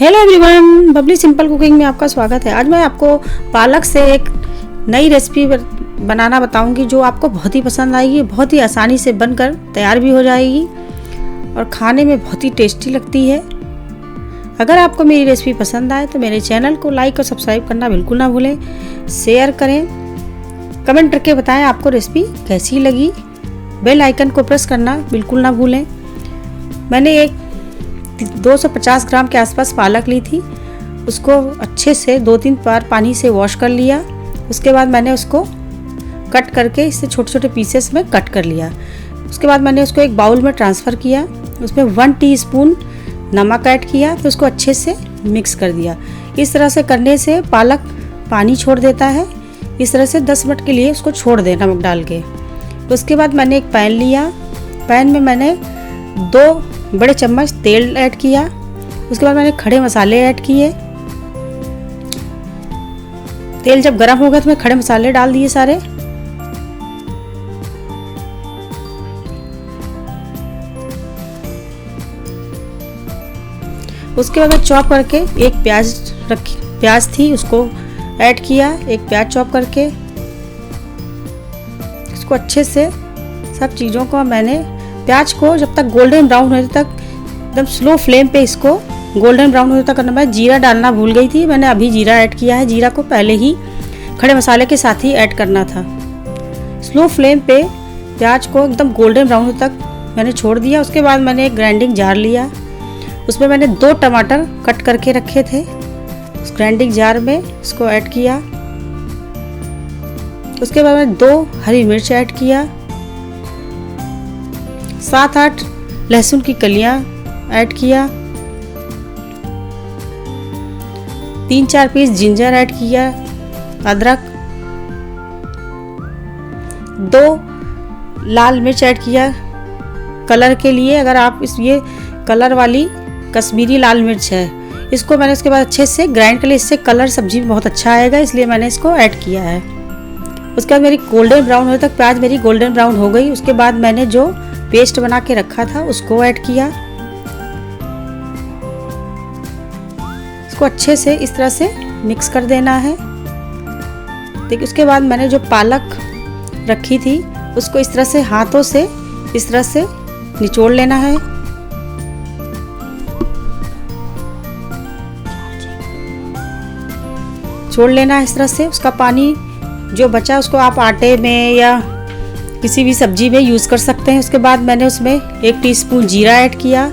Hello everyone, Babli simple cooking में आपका स्वागत है। आज मैं आपको पालक से एक नई रेसिपी बनाना बताऊंगी जो आपको बहुत ही पसंद आएगी। बहुत ही आसानी से बनकर तैयार भी हो जाएगी और खाने में बहुत ही टेस्टी लगती है। अगर आपको मेरी रेसिपी पसंद आए तो मेरे चैनल को लाइक और सब्सक्राइब करना बिल्कुल ना भूलें। शेयर करें, कमेंट करके बताएं आपको रेसिपी कैसी लगी। बेल आइकन को प्रेस करना बिल्कुल ना भूलें। मैंने एक 250 ग्राम के आसपास पालक ली थी। उसको अच्छे से 2-3 बार पानी से वॉश कर लिया। उसके बाद मैंने उसको कट करके इसे छोटे छोटे पीसेस में कट कर लिया। उसके बाद मैंने उसको एक बाउल में ट्रांसफ़र किया। उसमें 1 टीस्पून नमक ऐड किया, फिर उसको अच्छे से मिक्स कर दिया। इस तरह से करने से पालक पानी छोड़ देता है। इस तरह से 10 मिनट के लिए उसको छोड़ दें नमक डाल के। उसके बाद मैंने एक पैन लिया। पैन में मैंने 2 बड़े चम्मच तेल ऐड किया। उसके बाद मैंने खड़े मसाले ऐड किए। तेल जब गर्म हो गया तो मैं खड़े मसाले डाल दिए सारे। उसके बाद मैं चॉप करके एक प्याज थी उसको ऐड किया। एक प्याज चॉप करके इसको अच्छे से सब चीज़ों को मैंने प्याज को जब तक गोल्डन ब्राउन होने तक एकदम स्लो फ्लेम पे इसको गोल्डन ब्राउन होने तक करना। मैं जीरा डालना भूल गई थी, मैंने अभी जीरा ऐड किया है। जीरा को पहले ही खड़े मसाले के साथ ही ऐड करना था। स्लो फ्लेम पे प्याज को एकदम गोल्डन ब्राउन होने तक मैंने छोड़ दिया। उसके बाद मैंने एक ग्राइंडिंग जार लिया। उसमें मैंने 2 टमाटर कट करके रखे थे। उस ग्राइंडिंग जार में इसको ऐड किया। उसके बाद मैंने 2 हरी मिर्च ऐड किया। 7-8 लहसुन की कलियां ऐड किया। 3-4 पीस जिंजर ऐड किया। अदरक, 2 लाल मिर्च ऐड किया कलर के लिए। अगर आप ये कलर वाली कश्मीरी लाल मिर्च है, इसको मैंने उसके बाद अच्छे से ग्राइंड कर लिया। इससे कलर सब्जी में बहुत अच्छा आएगा, इसलिए मैंने इसको ऐड किया है। उसके बाद मेरी गोल्डन ब्राउन होने तक प्याज मेरी गोल्डन ब्राउन हो गई। उसके बाद मैंने जो पेस्ट बना के रखा था उसको ऐड किया। इसको अच्छे से इस तरह से मिक्स कर देना है। देखिए, उसके बाद मैंने जो पालक रखी थी उसको इस तरह से हाथों से इस तरह से निचोड़ लेना है। छोड़ लेना है इस तरह से। उसका पानी जो बचा उसको आप आटे में या किसी भी सब्जी में यूज़ कर सकते हैं। उसके बाद मैंने उसमें 1 टीस्पून जीरा ऐड किया।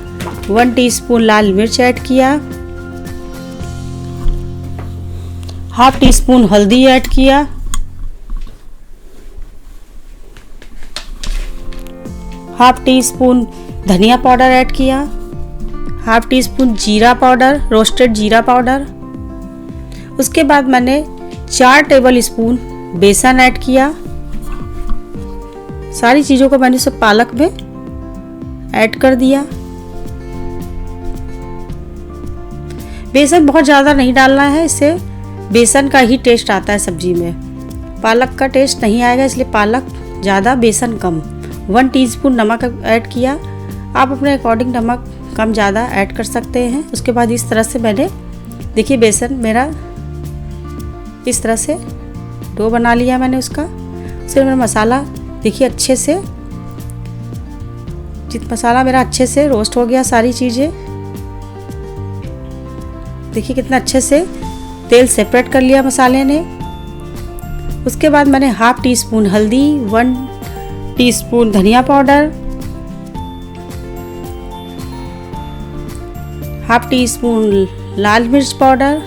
1 टीस्पून लाल मिर्च ऐड किया। ½ टीस्पून हल्दी ऐड किया। ½ टीस्पून धनिया पाउडर ऐड किया। ½ टीस्पून जीरा पाउडर, रोस्टेड जीरा पाउडर। उसके बाद मैंने 4 टेबल स्पून बेसन ऐड किया। सारी चीज़ों को मैंने सब पालक में ऐड कर दिया। बेसन बहुत ज़्यादा नहीं डालना है, इससे बेसन का ही टेस्ट आता है सब्जी में। पालक का टेस्ट नहीं आएगा, इसलिए पालक ज़्यादा बेसन कम। 1 टीस्पून नमक ऐड किया। आप अपने अकॉर्डिंग नमक कम ज़्यादा ऐड कर सकते हैं। उसके बाद इस तरह से मैंने देखिए बेसन मेरा इस तरह से डो बना लिया मैंने उसका। उसके मेरा मसाला देखिए अच्छे से मसाला मेरा अच्छे से रोस्ट हो गया। सारी चीज़ें देखिए कितना अच्छे से तेल सेपरेट कर लिया मसाले ने। उसके बाद मैंने ½ टीस्पून हल्दी, 1 टीस्पून धनिया पाउडर, ½ टीस्पून लाल मिर्च पाउडर,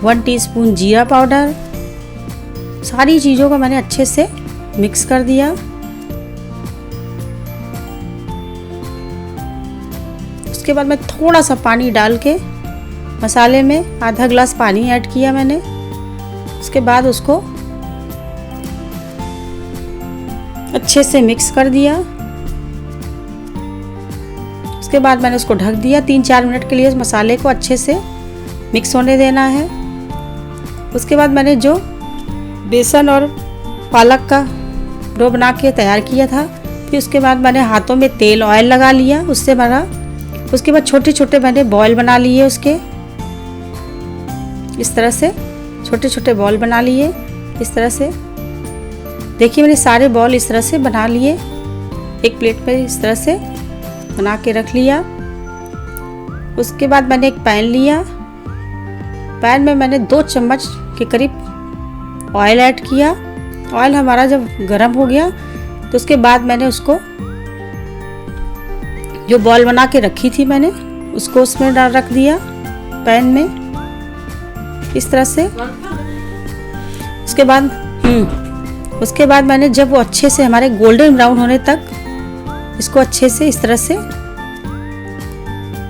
1 टीस्पून जीरा पाउडर, सारी चीज़ों को मैंने अच्छे से मिक्स कर दिया। उसके बाद मैं थोड़ा सा पानी डाल के मसाले में आधा ग्लास पानी ऐड किया मैंने। उसके बाद उसको अच्छे से मिक्स कर दिया। उसके बाद मैंने उसको ढक दिया। 3-4 मिनट के लिए मसाले को अच्छे से मिक्स होने देना है। उसके बाद मैंने जो बेसन और पालक का डो बना के तैयार किया था, फिर उसके बाद मैंने हाथों में तेल ऑयल लगा लिया। उससे मेरा उसके बाद छोटे छोटे मैंने बॉल बना लिए उसके, इस तरह से छोटे छोटे बॉल बना लिए इस तरह से। देखिए मैंने सारे बॉल इस तरह से बना लिए, एक प्लेट पे इस तरह से बना के रख लिया। उसके बाद मैंने एक पैन लिया, पैन में मैंने 2 चम्मच के करीब ऑयल ऐड किया। ऑयल हमारा जब गर्म हो गया तो उसके बाद मैंने उसको जो बॉल बना के रखी थी मैंने उसको उसमें डाल रख दिया पैन में इस तरह से। उसके बाद मैंने जब वो अच्छे से हमारे गोल्डन ब्राउन होने तक इसको अच्छे से इस तरह से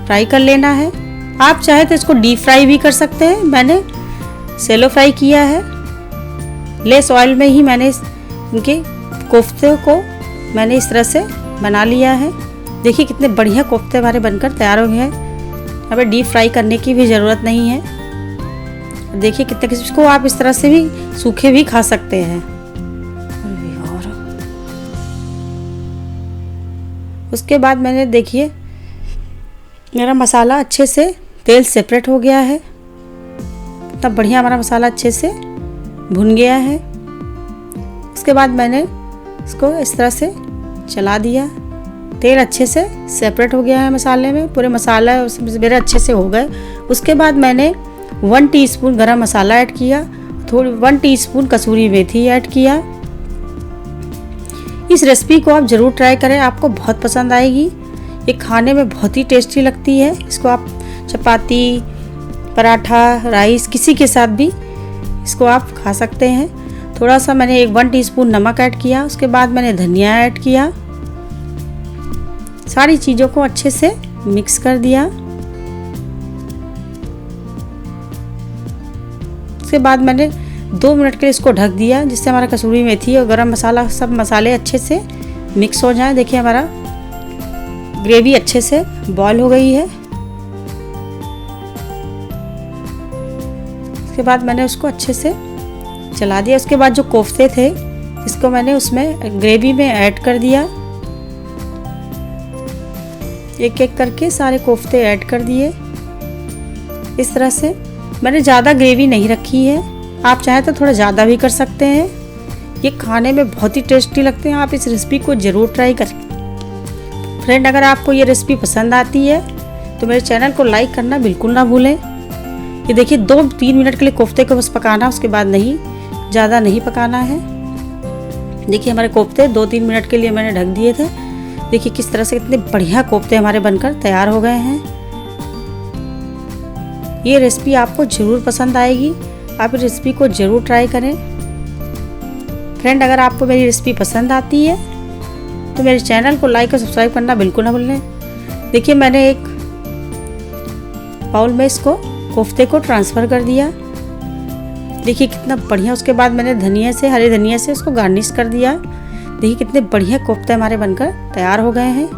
फ्राई कर लेना है। आप चाहे तो इसको डीप फ्राई भी कर सकते हैं, मैंने सेलो फ्राई किया है। लेस ऑयल में ही मैंने इनके कोफ्ते को मैंने इस तरह से बना लिया है। देखिए कितने बढ़िया कोफ्ते हमारे बनकर तैयार हो गए हैं, हमें डीप फ्राई करने की भी ज़रूरत नहीं है। देखिए कितने, इसको आप इस तरह से भी सूखे भी खा सकते हैं। और उसके बाद मैंने देखिए मेरा मसाला अच्छे से तेल सेपरेट हो गया है, कितना बढ़िया हमारा मसाला अच्छे से भुन गया है। उसके बाद मैंने इसको इस तरह से चला दिया, तेल अच्छे से सेपरेट हो गया है मसाले में, पूरे मसाला मेरे अच्छे से हो गए। उसके बाद मैंने 1 टीस्पून गरम मसाला ऐड किया, 1 टीस्पून कसूरी मेथी ऐड किया। इस रेसिपी को आप ज़रूर ट्राई करें, आपको बहुत पसंद आएगी। ये खाने में बहुत ही टेस्टी लगती है। इसको आप चपाती, पराठा, राइस किसी के साथ भी इसको आप खा सकते हैं। थोड़ा सा मैंने 1 टीस्पून नमक ऐड किया, उसके बाद मैंने धनिया ऐड किया, सारी चीज़ों को अच्छे से मिक्स कर दिया। उसके बाद मैंने 2 मिनट के लिए इसको ढक दिया, जिससे हमारा कसूरी मेथी और गरम मसाला सब मसाले अच्छे से मिक्स हो जाएं। देखिए हमारा ग्रेवी अच्छे से बॉईल हो गई है। उसके बाद मैंने उसको अच्छे से चला दिया। उसके बाद जो कोफ्ते थे इसको मैंने उसमें ग्रेवी में ऐड कर दिया, एक एक करके सारे कोफ्ते ऐड कर दिए इस तरह से। मैंने ज़्यादा ग्रेवी नहीं रखी है, आप चाहे तो थोड़ा ज़्यादा भी कर सकते हैं। ये खाने में बहुत ही टेस्टी लगते हैं, आप इस रेसिपी को ज़रूर ट्राई करें। फ्रेंड, अगर आपको ये रेसिपी पसंद आती है तो मेरे चैनल को लाइक करना बिल्कुल ना भूलें। ये देखिए 2-3 मिनट के लिए कोफ्ते को बस पकाना, उसके बाद नहीं, ज़्यादा नहीं पकाना है। देखिए हमारे कोफ्ते 2-3 मिनट के लिए मैंने ढक दिए थे। देखिए किस तरह से कितने बढ़िया कोफ्ते हमारे बनकर तैयार हो गए हैं। ये रेसिपी आपको ज़रूर पसंद आएगी, आप इस रेसिपी को ज़रूर ट्राई करें। फ्रेंड, अगर आपको मेरी रेसिपी पसंद आती है तो मेरे चैनल को लाइक और सब्सक्राइब करना बिल्कुल ना भूलें। देखिए मैंने एक बाउल में इसको कोफ्ते को ट्रांसफ़र कर दिया, देखिए कितना बढ़िया। उसके बाद मैंने धनिया से, हरे धनिया से उसको गार्निश कर दिया। देखिए कितने बढ़िया कोफ्ते हमारे बनकर तैयार हो गए हैं।